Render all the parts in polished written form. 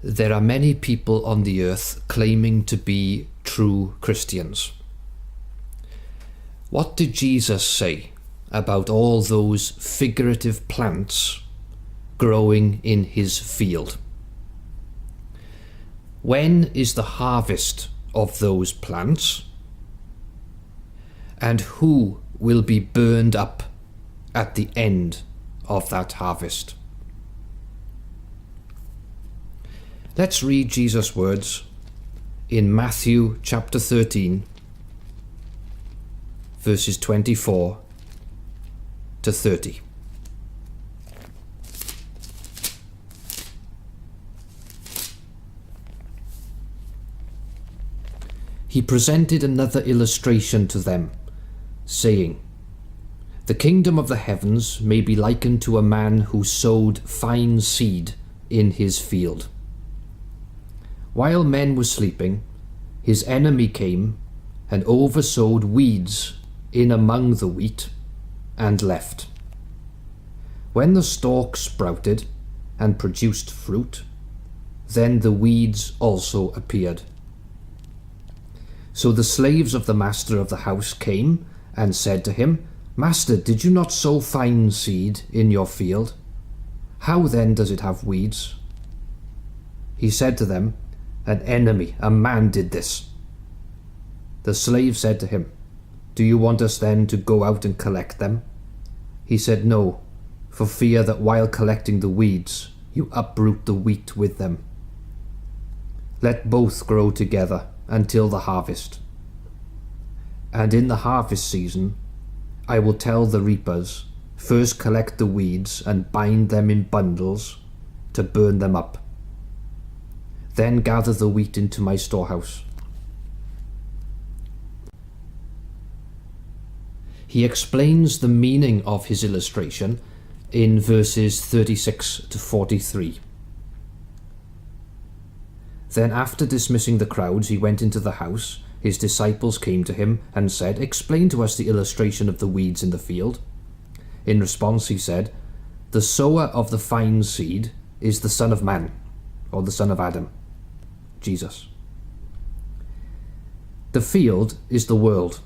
There are many people on the earth claiming to be true Christians. What did Jesus say about all those figurative plants growing in his field? When is the harvest of those plants? And who will be burned up at the end of that harvest? Let's read Jesus' words in Matthew chapter 13, verses 24 to 30. He presented another illustration to them, saying, "The kingdom of the heavens may be likened to a man who sowed fine seed in his field. While men were sleeping, his enemy came and oversowed weeds in among the wheat and left. When the stalk sprouted and produced fruit, then the weeds also appeared. So the slaves of the master of the house came and said to him, 'Master, did you not sow fine seed in your field? How then does it have weeds?' He said to them, 'An enemy, a man, did this.' The slave said to him, 'Do you want us then to go out and collect them?' He said, 'No, for fear that while collecting the weeds, you uproot the wheat with them. Let both grow together until the harvest. And in the harvest season, I will tell the reapers, first collect the weeds and bind them in bundles to burn them up. Then gather the wheat into my storehouse.'" He explains the meaning of his illustration in verses 36 to 43. Then after dismissing the crowds, he went into the house. His disciples came to him and said, "Explain to us the illustration of the weeds in the field." In response he said, "The sower of the fine seed is the Son of Man, or the Son of Adam, Jesus. The field is the world.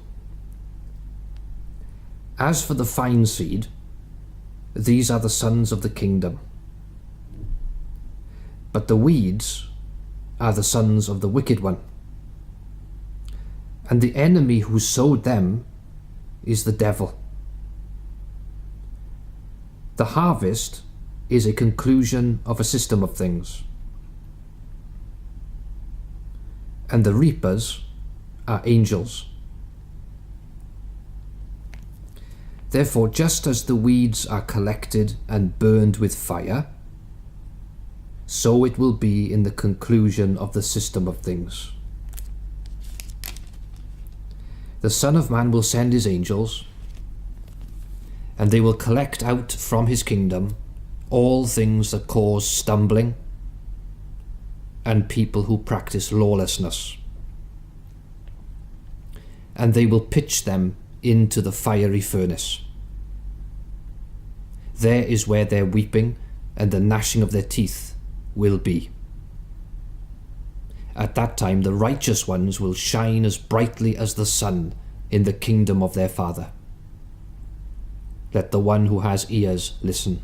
As for the fine seed, these are the sons of the kingdom. But the weeds are the sons of the wicked one. And the enemy who sowed them is the devil. The harvest is a conclusion of a system of things. And the reapers are angels. Therefore, just as the weeds are collected and burned with fire, so it will be in the conclusion of the system of things. The Son of Man will send his angels, and they will collect out from his kingdom all things that cause stumbling and people who practice lawlessness. And they will pitch them into the fiery furnace. There is where their weeping and the gnashing of their teeth will be. At that time the righteous ones will shine as brightly as the sun in the kingdom of their Father. Let the one who has ears listen."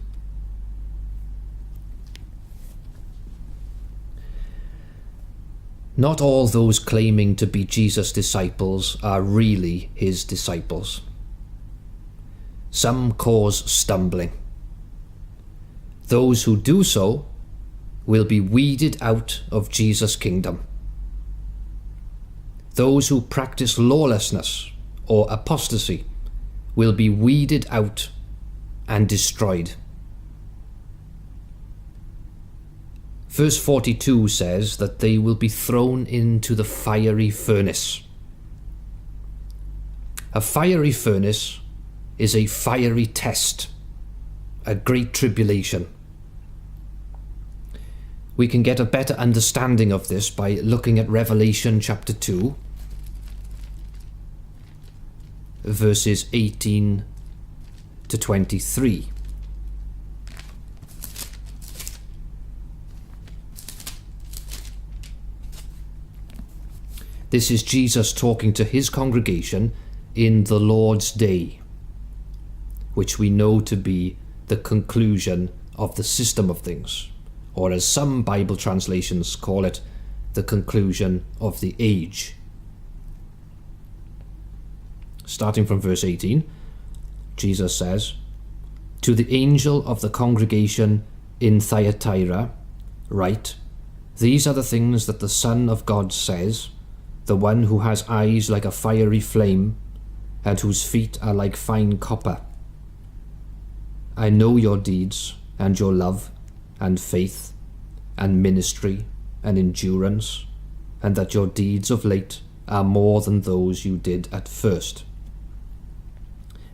Not all those claiming to be Jesus' disciples are really his disciples. Some cause stumbling. Those who do so will be weeded out of Jesus' kingdom. Those who practice lawlessness or apostasy will be weeded out and destroyed. Verse 42 says that they will be thrown into the fiery furnace. A fiery furnace is a fiery test, a great tribulation. We can get a better understanding of this by looking at Revelation chapter 2, verses 18 to 23. This is Jesus talking to his congregation in the Lord's Day, which we know to be the conclusion of the system of things, or as some Bible translations call it, the conclusion of the age. Starting from verse 18, Jesus says, "To the angel of the congregation in Thyatira write, these are the things that the Son of God says, the one who has eyes like a fiery flame, and whose feet are like fine copper. I know your deeds, and your love, and faith, and ministry, and endurance, and that your deeds of late are more than those you did at first.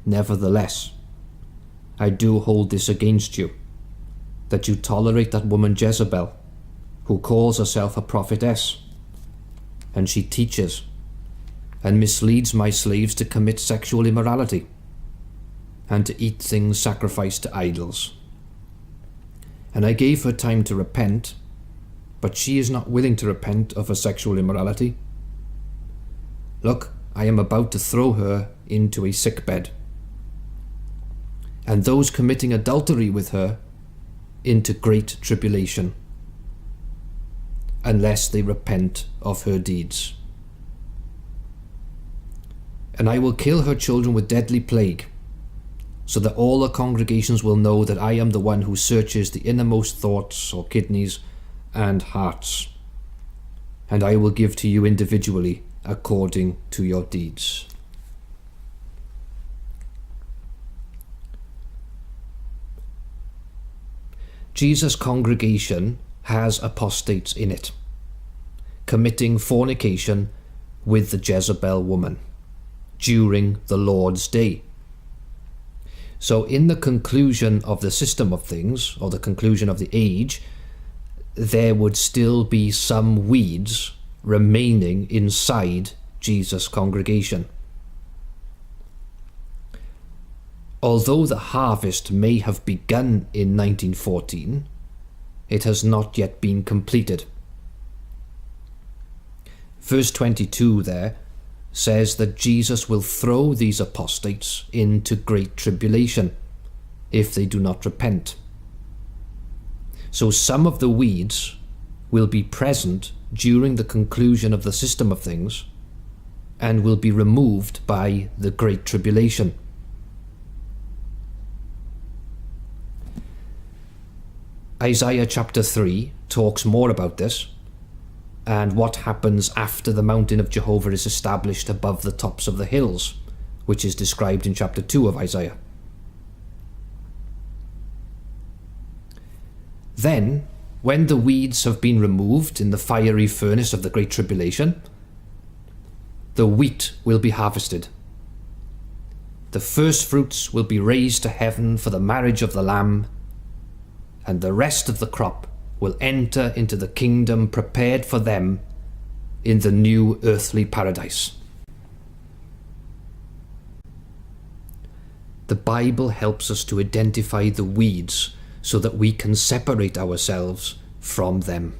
Nevertheless, I do hold this against you, that you tolerate that woman Jezebel, who calls herself a prophetess, and she teaches and misleads my slaves to commit sexual immorality and to eat things sacrificed to idols. And I gave her time to repent, but she is not willing to repent of her sexual immorality. Look, I am about to throw her into a sickbed, and those committing adultery with her into great tribulation, unless they repent of her deeds. And I will kill her children with deadly plague, so that all the congregations will know that I am the one who searches the innermost thoughts or kidneys and hearts. And I will give to you individually according to your deeds." Jesus' congregation has apostates in it, committing fornication with the Jezebel woman during the Lord's Day. So in the conclusion of the system of things, or the conclusion of the age, there would still be some weeds remaining inside Jesus' congregation. Although the harvest may have begun in 1914, it has not yet been completed. Verse 22 there says that Jesus will throw these apostates into great tribulation if they do not repent. So some of the weeds will be present during the conclusion of the system of things and will be removed by the great tribulation. Isaiah chapter 3 talks more about this and what happens after the mountain of Jehovah is established above the tops of the hills, which is described in chapter 2 of Isaiah. Then, when the weeds have been removed in the fiery furnace of the great tribulation, the wheat will be harvested. The first fruits will be raised to heaven for the marriage of the Lamb, and the rest of the crop will enter into the kingdom prepared for them in the new earthly paradise. The Bible helps us to identify the weeds so that we can separate ourselves from them.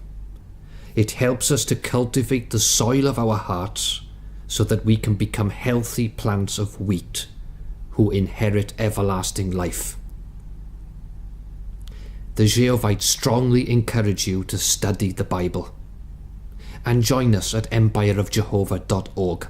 It helps us to cultivate the soil of our hearts so that we can become healthy plants of wheat who inherit everlasting life. The Jehovites strongly encourage you to study the Bible and join us at empireofjehovah.org.